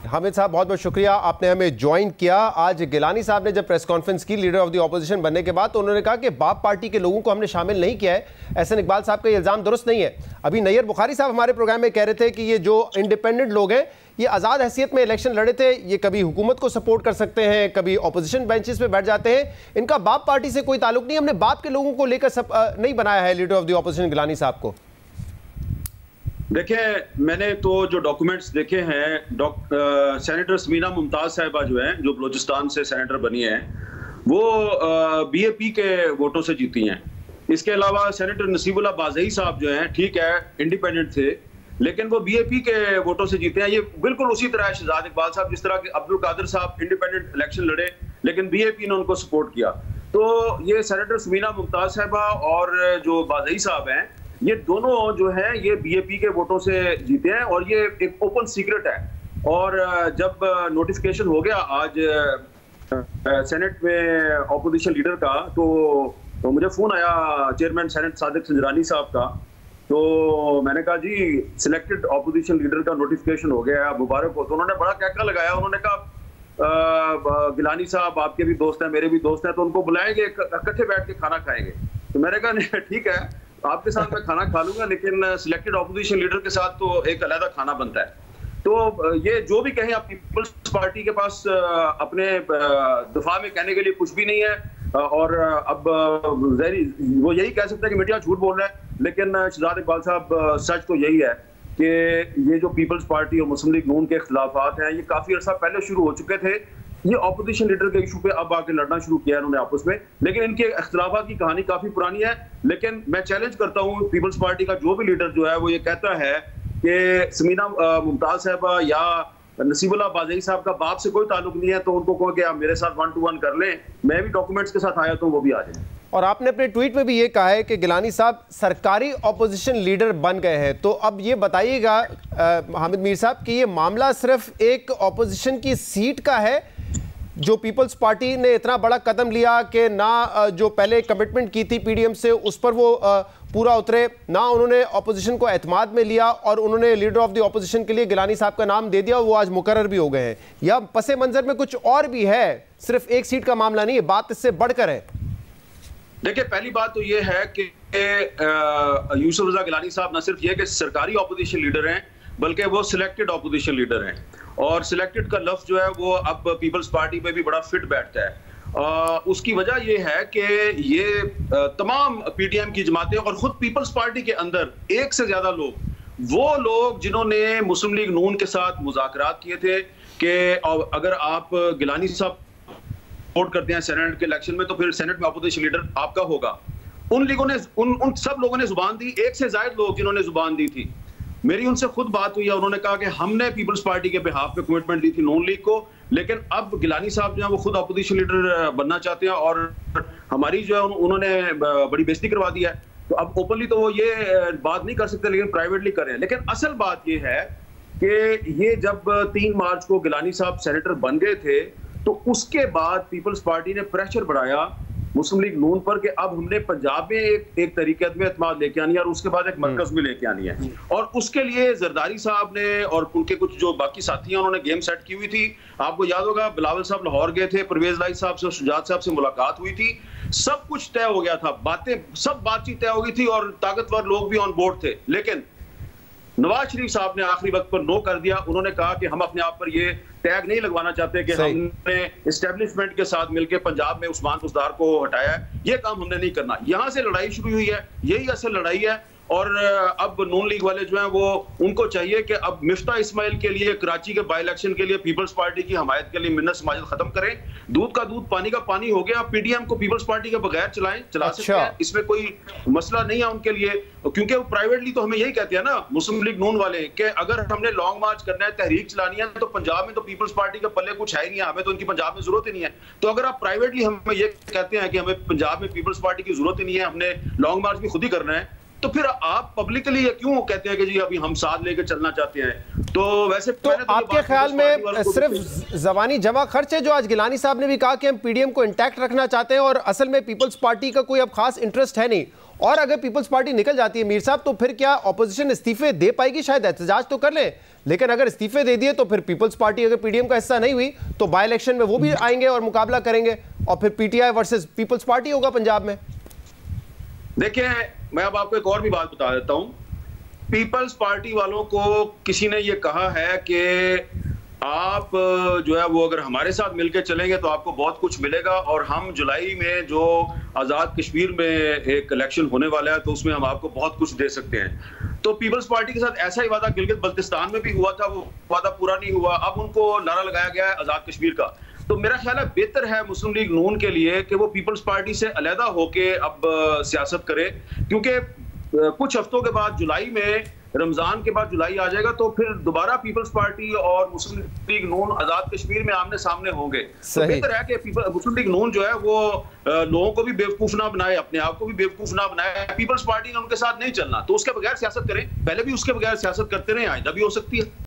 हामिद साहब, बहुत बहुत शुक्रिया, आपने हमें ज्वाइन किया। आज गिलानी साहब ने जब प्रेस कॉन्फ्रेंस की लीडर ऑफ द ऑपोजिशन बनने के बाद, तो उन्होंने कहा कि बाप पार्टी के लोगों को हमने शामिल नहीं किया है। एहसन इकबाल साहब का ये इल्ज़ाम दुरुस्त नहीं है। अभी नैयर बुखारी साहब हमारे प्रोग्राम में कह रहे थे कि ये जो इंडिपेंडेंट लोग हैं, ये आज़ाद हैसियत में इलेक्शन लड़े थे, ये कभी हुकूमत को सपोर्ट कर सकते हैं, कभी ऑपोजिशन बेंचेस पे बैठ जाते हैं, इनका बाप पार्टी से कोई ताल्लुक नहीं। हमने बाप के लोगों को लेकर नहीं बनाया है leader of the opposition Gilani साहब को। देखें, मैंने तो जो डॉक्यूमेंट्स देखे हैं, सेनेटर समीना मुमताज साहिबा जो हैं, जो बलूचिस्तान से सेनेटर बनी हैं, वो बीएपी के वोटों से जीती हैं। इसके अलावा सेनेटर नसीबुल्लाह बाज़ई साहब जो हैं, ठीक है इंडिपेंडेंट थे, लेकिन वो बीएपी के वोटों से जीते हैं। ये बिल्कुल उसी तरह है शहजाद इकबाल साहब, जिस तरह के अब्दुल कादिर साहब इंडिपेंडेंट इलेक्शन लड़े लेकिन बीएपी ने उनको सपोर्ट किया। तो ये सेनेटर समीना मुमताज साहिबा और जो बाज़ई साहब हैं, ये दोनों जो है ये बीएपी के वोटों से जीते हैं और ये एक ओपन सीक्रेट है। और जब नोटिफिकेशन हो गया आज सेनेट में ऑपोजिशन लीडर का, तो मुझे फोन आया चेयरमैन सेनेट सादिक संजरानी साहब का। तो मैंने कहा जी सिलेक्टेड ऑपोजिशन लीडर का नोटिफिकेशन हो गया, मुबारक हो। तो उन्होंने बड़ा कहका लगाया, उन्होंने कहा गिलानी साहब आपके भी दोस्त हैं, मेरे भी दोस्त हैं, तो उनको बुलाएंगे, इकट्ठे बैठ के खाना खाएंगे। तो मैंने कहा ठीक है, आपके साथ मैं खाना खा लूंगा, लेकिन सिलेक्टेड ऑपोजिशन लीडर के साथ तो एक अलग खाना बनता है। तो ये जो भी कहें, आप पीपल्स पार्टी के पास अपने दफा में कहने के लिए कुछ भी नहीं है। और अब वो यही कह सकते हैं कि मीडिया झूठ बोल रहा है, लेकिन शहजाद इकबाल साहब सच तो यही है कि ये जो पीपल्स पार्टी और मुस्लिम लीग नून के इख्तिलाफात हैं, ये काफी अर्सा पहले शुरू हो चुके थे। ये ऑपोजिशन लीडर के इशू पे अब आके लड़ना शुरू किया इन्होंने आपस में, लेकिन इनके इख्तिलाफात की कहानी काफी पुरानी है। लेकिन मैं चैलेंज करता हूँ, पीपल्स पार्टी का जो भी लीडर जो है वो ये कहता है कि समीना मुमताज साहबा या नसीबुल्लाह बाज़ई साहब का बाप से कोई ताल्लुक नहीं है, तो उनको कहो कि आप मेरे साथ 1 to 1 कर लें, मैं भी डॉक्यूमेंट्स के साथ आया तो वो भी आ जाए। और आपने अपने ट्वीट में भी ये कहा है कि गिलानी साहब सरकारी ऑपोजिशन लीडर बन गए हैं। तो अब ये बताइएगा हामिद मीर साहब कि ये मामला सिर्फ एक ऑपोजिशन की सीट का है, जो पीपल्स पार्टी ने इतना बड़ा कदम लिया कि ना जो पहले कमिटमेंट की थी पीडीएम से उस पर वो पूरा उतरे, ना उन्होंने ऑपोजिशन को एतमाद में लिया और उन्होंने लीडर ऑफ द ऑपोजिशन के लिए गिलानी साहब का नाम दे दिया, वो आज मुकर्रर भी हो गए हैं, या पसे मंजर में कुछ और भी है, सिर्फ एक सीट का मामला नहीं है, बात इससे बढ़कर है? देखिए, पहली बात तो ये है कि यूसुफ रजा गिलानी साहब न सिर्फ ये कि सरकारी ऑपोजिशन लीडर हैं, बल्कि वो सिलेक्टेड ऑपोजिशन लीडर हैं। और सिलेक्टेड का लफ्ज जो है वो अब पीपल्स पार्टी पे भी बड़ा फिट बैठता है। उसकी वजह ये है कि ये तमाम पीटीएम की जमातें और खुद पीपल्स पार्टी के अंदर एक से ज्यादा लोग, वो लोग जिन्होंने मुस्लिम लीग नून के साथ मुज़ाकरात किए थे कि अगर आप गिलानी साहब वोट करते हैं सेनेट के इलेक्शन में, तो फिर सेनेट में अपोजिशन लीडर आपका होगा, उन लीगों ने उन सब लोगों ने जुबान दी, एक से ज्यादा लोग जिन्होंने जुबान दी थी। मेरी उनसे खुद बात हुई है, उन्होंने कहा कि हमने पीपल्स पार्टी के बिहाफ पे कमिटमेंट दी थी नून लीग को, लेकिन अब गिलानी साहब जो है वो खुद अपोजिशन लीडर बनना चाहते हैं और हमारी जो है उन्होंने बड़ी बेइज्जती करवा दी है। तो अब ओपनली तो वो ये बात नहीं कर सकते, लेकिन प्राइवेटली कर रहे हैं। लेकिन असल बात ये है कि ये जब 3 मार्च को गिलानी साहब सेनेटर बन गए थे, तो उसके बाद पीपल्स पार्टी ने प्रेशर बढ़ाया मुस्लिम लीग नून पर कि अब हमने पंजाब में एक तरीके में एतमाद लेके आनी है और उसके बाद एक मरकज में लेके आनी है। और उसके लिए जरदारी साहब ने और उनके कुछ जो बाकी साथी हैं उन्होंने गेम सेट की हुई थी। आपको याद होगा बिलावल साहब लाहौर गए थे, परवेज लाई साहब से, शुजात साहब से मुलाकात हुई थी, सब कुछ तय हो गया था, बातचीत तय हो गई थी और ताकतवर लोग भी ऑन बोर्ड थे। लेकिन नवाज शरीफ साहब ने आखिरी वक्त पर नो कर दिया। उन्होंने कहा कि हम अपने आप पर ये टैग नहीं लगवाना चाहते कि हमने एस्टेब्लिशमेंट के साथ मिलकर पंजाब में उस्मान बुज़दार को हटाया है, ये काम हमने नहीं करना। यहां से लड़ाई शुरू हुई है, यही असल लड़ाई है। और अब नून लीग वाले जो हैं वो उनको चाहिए कि अब मिफ्ता इस्माइल के लिए कराची के बाई इलेक्शन के लिए पीपल्स पार्टी की हमायत के लिए मिन्नत समाजत खत्म करें। दूध का दूध पानी का पानी हो गया। पीडीएम को पीपल्स पार्टी के बगैर चला सकते हैं, इसमें कोई मसला नहीं है उनके लिए, क्योंकि वो प्राइवेटली तो हमें यही कहते हैं ना मुस्लिम लीग नून वाले कि अगर हमने लॉन्ग मार्च करना है, तहरीक चलानी है, तो पंजाब में तो पीपल्स पार्टी के पल्ले कुछ है ही नहीं, हमें तो उनकी पंजाब में जरूरत ही नहीं है। तो अगर आप प्राइवेटली हमें ये कहते हैं कि हमें पंजाब में पीपल्स पार्टी की जरूरत ही नहीं है, हमने लॉन्ग मार्च भी खुद ही करना है, तो फिर आप पब्लिकली ये क्यों कहते हैं कि जी अभी हम साथ लेकर चलना चाहते हैं? तो वैसे तो आपके ख्याल में सिर्फ जबानी जमा खर्च है जो आज गिलानी साहब ने भी कहा कि हम पीडीएम को इंटैक्ट रखना चाहते हैं और असल में पीपल्स पार्टी का कोई अब खास इंटरेस्ट है नहीं, और अगर पीपल्स पार्टी निकल जाती है मीर साहब तो फिर क्या ऑपोजिशन इस्तीफे दे पाएगी? शायद एहतजाज तो कर ले, लेकिन अगर इस्तीफे दे दिए तो फिर पीपल्स पार्टी अगर पीडीएम का हिस्सा नहीं हुई तो बाय इलेक्शन में वो भी आएंगे और मुकाबला करेंगे और फिर पीटीआई वर्सेस पीपल्स पार्टी होगा पंजाब में। देखिए, मैं अब आपको एक और भी बात बता देता हूं। पीपल्स पार्टी वालों को किसी ने ये कहा है कि आप जो है वो अगर हमारे साथ मिलकर चलेंगे तो आपको बहुत कुछ मिलेगा, और हम जुलाई में जो आज़ाद कश्मीर में एक इलेक्शन होने वाला है तो उसमें हम आपको बहुत कुछ दे सकते हैं। तो पीपल्स पार्टी के साथ ऐसा ही वादा गिलगित बल्तिस्तान में भी हुआ था, वो वादा पूरा नहीं हुआ। अब उनको नारा लगाया गया है आज़ाद कश्मीर का। तो मेरा ख्याल है बेहतर है मुस्लिम लीग नून के लिए कि वो पीपल्स पार्टी से अलहदा होके अब सियासत करे, क्योंकि कुछ हफ्तों के बाद जुलाई में, रमजान के बाद जुलाई आ जाएगा तो फिर दोबारा पीपल्स पार्टी और मुस्लिम लीग नून आजाद कश्मीर में आमने सामने होंगे। तो बेहतर है कि मुस्लिम लीग नून जो है वो लोगों को भी बेवकूफ ना बनाए, अपने आप को भी बेवकूफ ना बनाए। पीपल्स पार्टी ने उनके साथ नहीं चलना तो उसके बगैर सियासत करें, पहले भी उसके बगैर सियासत करते रहे, आइंदा भी हो सकती है।